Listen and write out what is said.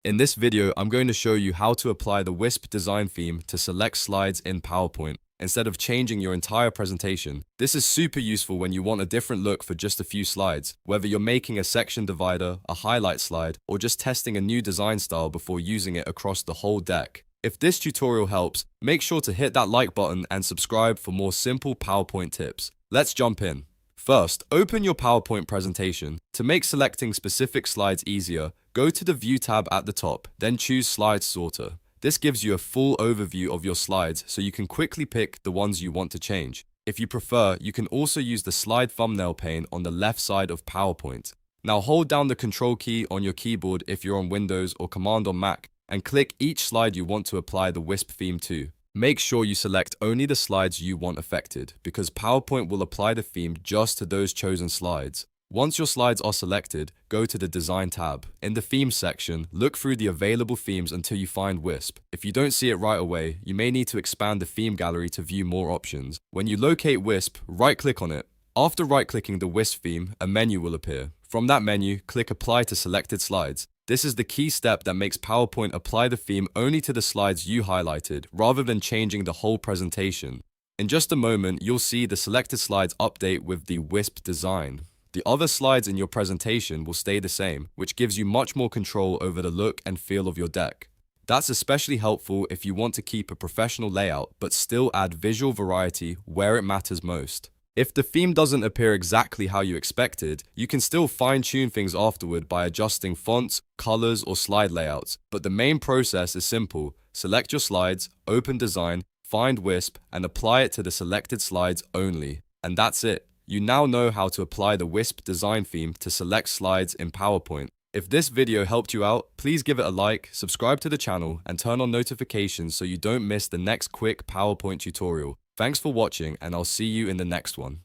In this video, I'm going to show you how to apply the Wisp design theme to select slides in PowerPoint instead of changing your entire presentation. This is super useful when you want a different look for just a few slides, whether you're making a section divider, a highlight slide, or just testing a new design style before using it across the whole deck. If this tutorial helps, make sure to hit that like button and subscribe for more simple PowerPoint tips. Let's jump in. First, open your PowerPoint presentation. To make selecting specific slides easier, go to the View tab at the top, then choose Slide Sorter. This gives you a full overview of your slides so you can quickly pick the ones you want to change. If you prefer, you can also use the slide thumbnail pane on the left side of PowerPoint. Now hold down the Ctrl key on your keyboard if you're on Windows or Command on Mac, and click each slide you want to apply the Wisp theme to. Make sure you select only the slides you want affected, because PowerPoint will apply the theme just to those chosen slides. Once your slides are selected, go to the Design tab. In the Themes section, look through the available themes until you find Wisp. If you don't see it right away, you may need to expand the theme gallery to view more options. When you locate Wisp, right-click on it. After right-clicking the Wisp theme, a menu will appear. From that menu, click Apply to selected slides. This is the key step that makes PowerPoint apply the theme only to the slides you highlighted, rather than changing the whole presentation. In just a moment, you'll see the selected slides update with the Wisp design. The other slides in your presentation will stay the same, which gives you much more control over the look and feel of your deck. That's especially helpful if you want to keep a professional layout, but still add visual variety where it matters most. If the theme doesn't appear exactly how you expected, you can still fine-tune things afterward by adjusting fonts, colors, or slide layouts. But the main process is simple. Select your slides, open Design, find Wisp, and apply it to the selected slides only. And that's it. You now know how to apply the Wisp design theme to select slides in PowerPoint. If this video helped you out, please give it a like, subscribe to the channel, and turn on notifications so you don't miss the next quick PowerPoint tutorial. Thanks for watching, and I'll see you in the next one.